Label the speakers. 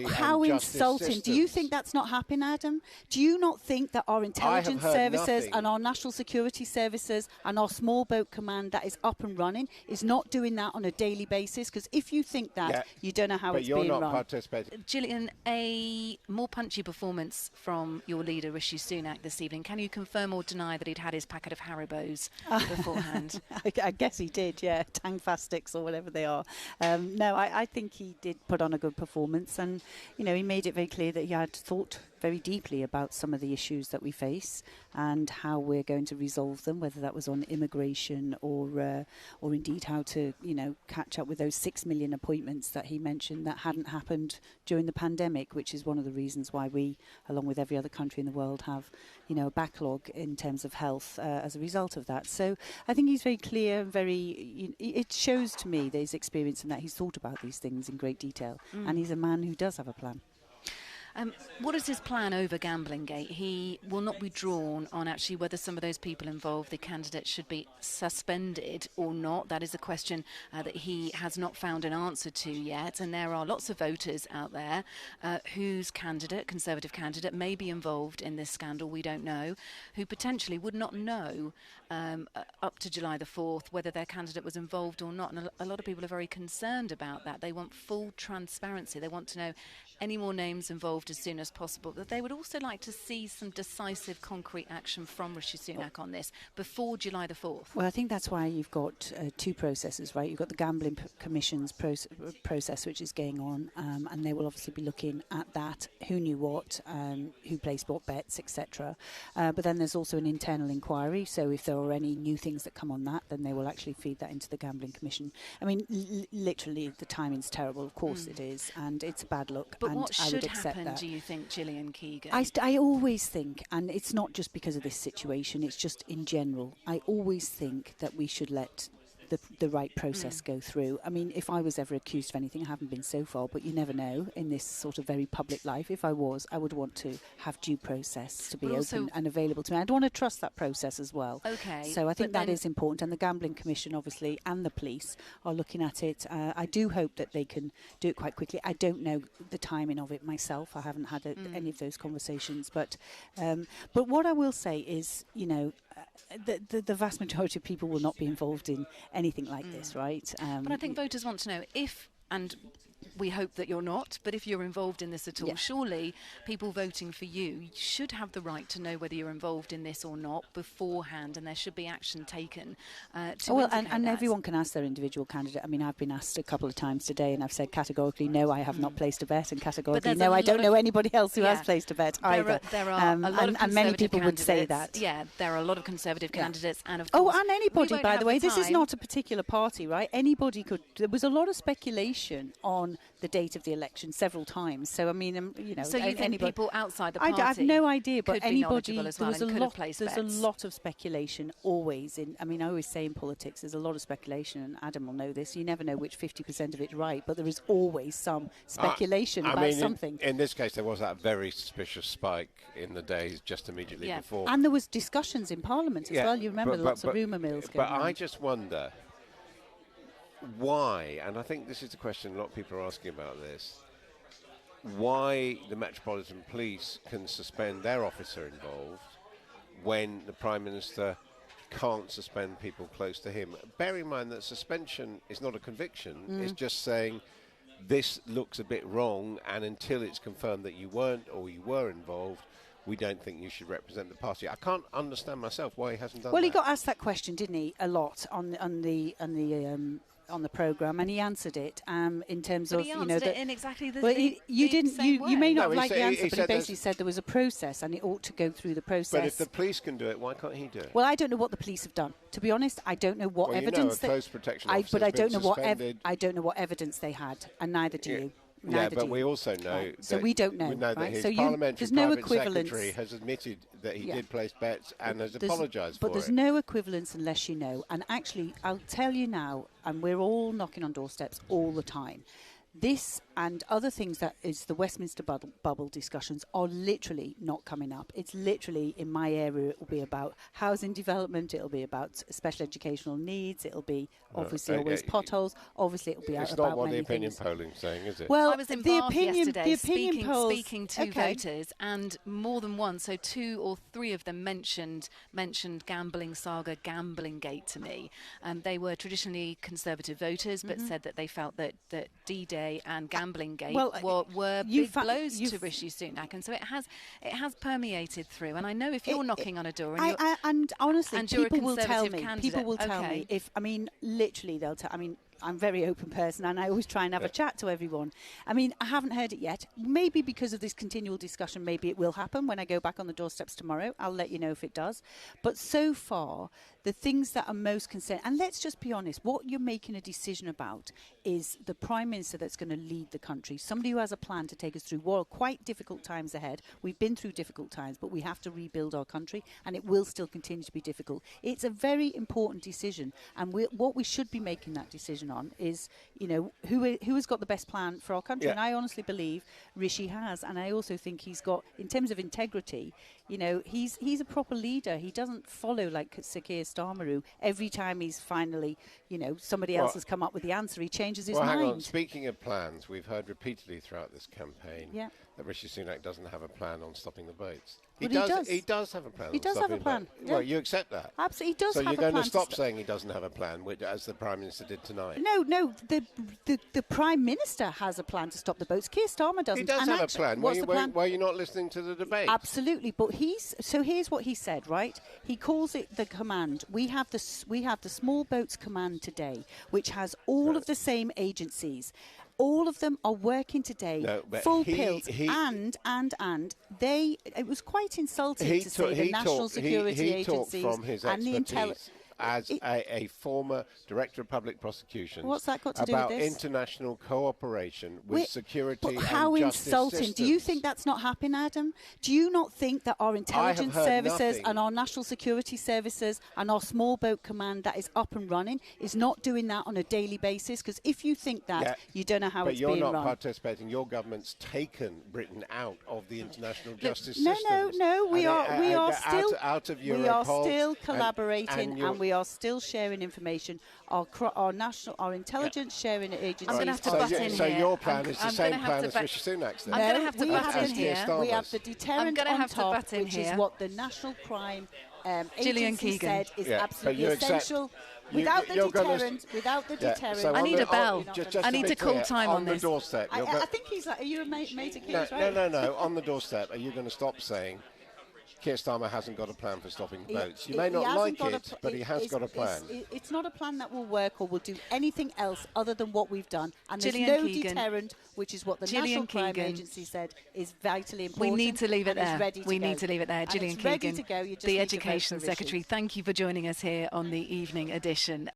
Speaker 1: how
Speaker 2: and justice
Speaker 1: insulting.
Speaker 2: systems.
Speaker 1: Do you think that's not happening, Adam? Do you not think that our intelligence services and our national security services and our small boat command that is up and running is not doing that on a daily basis? Because if you think that, you don't know how it's being run.
Speaker 2: But you're not participating.
Speaker 3: Gillian, a more punchy performance from your leader, Rishi Sunak, this evening. Can you confirm or deny that he'd had his packet of Haribos beforehand?
Speaker 1: I guess he did, yeah. Tangfastics or whatever they are. No, I think he did put on a good performance, and he made it very clear that he had thought very deeply about some of the issues that we face and how we're going to resolve them, whether that was on immigration or indeed how to catch up with those 6 million appointments that he mentioned that hadn't happened during the pandemic, which is one of the reasons why we, along with every other country in the world, have a backlog in terms of health as a result of that. So I think he's very clear, it shows to me that he's experienced and that he's thought about these things in great detail, and he's a man who does have a plan.
Speaker 3: What is his plan over Gamblingate? He will not be drawn on actually whether some of those people involved, the candidates, should be suspended or not. That is a question that he has not found an answer to yet. And there are lots of voters out there whose Conservative candidate, may be involved in this scandal, we don't know, who potentially would not know up to July the 4th whether their candidate was involved or not. And a lot of people are very concerned about that. They want full transparency. They want to know any more names involved as soon as possible. But they would also like to see some decisive, concrete action from Rishi Sunak on this before July the 4th.
Speaker 1: Well, I think that's why you've got two processes, right? You've got the Gambling Commission's process, which is going on, and they will obviously be looking at that, who knew what, who placed what bets, etc. But then there's also an internal inquiry, so if there are any new things that come on that, then they will actually feed that into the Gambling Commission. I mean, literally, the timing's terrible, of course it is, and it's a bad look.
Speaker 3: But
Speaker 1: and
Speaker 3: what should happen,
Speaker 1: do
Speaker 3: you think, Gillian Keegan?
Speaker 1: I always think, and it's not just because of this situation, it's just in general, I always think that we should let the right process go through. I mean, if I was ever accused of anything, I haven't been so far, but you never know in this sort of very public life. If I was, I would want to have due process to be open and available to me. I'd want to trust that process as well.
Speaker 3: Okay.
Speaker 1: So I think that is important, and the Gambling Commission, obviously, and the police are looking at it. I do hope that they can do it quite quickly. I don't know the timing of it myself. I haven't had any of those conversations, but what I will say is, the vast majority of people will not be involved in anything like this, right?
Speaker 3: But I think voters want to know if, and we hope that you're not, but if you're involved in this at all, surely people voting for you should have the right to know whether you're involved in this or not beforehand, and there should be action taken to
Speaker 1: and everyone can ask their individual candidate. I mean, I've been asked a couple of times today, and I've said categorically, no, I have not placed a bet, and categorically, no, I don't know anybody else who has placed a bet either.
Speaker 3: There are a lot of
Speaker 1: and many people would say that.
Speaker 3: Yeah, there are a lot of Conservative candidates, and of course...
Speaker 1: Oh, and anybody, by the way. This is not a particular party, right? Anybody could... There was a lot of speculation on the date of the election several times. So, I mean,
Speaker 3: So you think people outside the party...
Speaker 1: I have no idea, but anybody...
Speaker 3: As well,
Speaker 1: there's a lot of speculation always in... I mean, I always say in politics, there's a lot of speculation, and Adam will know this. You never know which 50% of it's right, but there is always some speculation about something.
Speaker 2: In this case, there was that very suspicious spike in the days just immediately before.
Speaker 1: And there was discussions in Parliament as well. You remember lots of rumour mills going on.
Speaker 2: But I just wonder why, and I think this is the question a lot of people are asking about this, why the Metropolitan Police can suspend their officer involved when the Prime Minister can't suspend people close to him. Bear in mind that suspension is not a conviction, it's just saying this looks a bit wrong, and until it's confirmed that you weren't or you were involved, we don't think you should represent the party. I can't understand myself why he hasn't done that.
Speaker 1: Well, he got asked that question, didn't he, a lot on the programme, and he answered it in terms of,
Speaker 3: he answered it in exactly the
Speaker 1: same way. You may not like the answer, but he basically said there was a process and it ought to go through the process.
Speaker 2: But if the police can do it, why can't he do it?
Speaker 1: Well, I don't know what the police have done. To be honest, I don't know what evidence.
Speaker 2: A close protection officer
Speaker 1: but I don't know
Speaker 2: I
Speaker 1: don't know what evidence they had, and neither do you.
Speaker 2: We also know
Speaker 1: so we don't know.
Speaker 2: We know that his
Speaker 1: parliamentary
Speaker 2: private secretary has admitted that he did place bets and has apologised for it.
Speaker 1: But there's no equivalence unless you know. And actually, I'll tell you now, and we're all knocking on doorsteps all the time, This and other things that is the Westminster bubble discussions are literally not coming up. It's literally in my area. It will be about housing development. It'll be about special educational needs. It'll be obviously always potholes. Obviously, it'll be about many things.
Speaker 2: It's not what the opinion polling's saying, is it?
Speaker 1: Well,
Speaker 3: I was in Bath yesterday
Speaker 1: polls,
Speaker 3: speaking to voters, and more than one, so 2 or 3 of them mentioned gambling saga, gambling gate to me. They were traditionally Conservative voters, but said that they felt that D-Day and gambling gate were big blows to Rishi Sunak, and so it has permeated through. And I know if you're knocking on a door,
Speaker 1: and honestly,
Speaker 3: and
Speaker 1: people will tell me. People will tell me if literally they'll tell. I'm a very open person, and I always try and have a chat to everyone. I haven't heard it yet. Maybe because of this continual discussion, maybe it will happen when I go back on the doorsteps tomorrow. I'll let you know if it does. But so far, the things that are most concerned, and let's just be honest, what you're making a decision about is the Prime Minister that's going to lead the country, somebody who has a plan to take us through what are quite difficult times ahead. We've been through difficult times, but we have to rebuild our country, and it will still continue to be difficult. It's a very important decision, and what we should be making that decision on is, who has got the best plan for our country. And I honestly believe Rishi has, and I also think he's got, in terms of integrity, he's a proper leader. He doesn't follow like Sir Keir Starmer, who every time he's finally, somebody else has come up with the answer, he changes his mind.
Speaker 2: Hang on. Speaking of plans, we've heard repeatedly throughout this campaign that Rishi Sunak doesn't have a plan on stopping the boats. He does have a plan.
Speaker 1: He does have a plan.
Speaker 2: Yeah. Well, you accept that.
Speaker 1: Absolutely, he does have a plan.
Speaker 2: So you're going to stop saying he doesn't have a plan, as the Prime Minister did tonight?
Speaker 1: No. The Prime Minister has a plan to stop the boats. Keir Starmer doesn't.
Speaker 2: He does have a plan. Why are you not listening to the debate?
Speaker 1: Absolutely, but here's what he said. Right, he calls it the command. We have the Small Boats Command today, which has all of the same agencies. All of them are working today, full pilled, and it was quite insulting to say the National Security Agencies
Speaker 2: from his
Speaker 1: and the intelligence.
Speaker 2: As a former Director of Public Prosecutions,
Speaker 1: what's that got to do with this?
Speaker 2: About international cooperation with security and
Speaker 1: how
Speaker 2: justice
Speaker 1: insulting.
Speaker 2: systems.
Speaker 1: Do you think that's not happening, Adam? Do you not think that our intelligence services and our national security services and our small boat command that is up and running is not doing that on a daily basis? Because if you think that, you don't know how it's being run.
Speaker 2: But you're not participating. Your government's taken Britain out of the international justice systems.
Speaker 1: No. We are still
Speaker 2: out of Europol.
Speaker 1: We are still collaborating and we are still sharing information. Our intelligence sharing agencies.
Speaker 3: I'm going to have to butt in here.
Speaker 2: So your plan is the same plan as Rishi Sunak's then?
Speaker 3: I'm going to have to butt in here.
Speaker 1: We have the deterrent on top, which is what the National Crime
Speaker 3: Gillian
Speaker 1: Agency
Speaker 3: Keegan
Speaker 1: said is absolutely essential. Without the deterrent,
Speaker 3: I need a bell. I need to call time on this.
Speaker 2: The doorstep.
Speaker 1: I think he's like, are you a mate of Keir's, right?
Speaker 2: No. On the doorstep, are you going to stop saying Keir Starmer hasn't got a plan for stopping boats? You may not like it, but he has got a plan.
Speaker 1: It's not a plan that will work or will do anything else other than what we've done. And there's
Speaker 3: Gillian
Speaker 1: no
Speaker 3: Keegan,
Speaker 1: deterrent, which is what the National Crime Agency said is vitally important.
Speaker 3: We need to leave it there.
Speaker 1: We
Speaker 3: need to leave it there. Gillian Keegan, the Education Secretary, thank you for joining us here on the evening edition.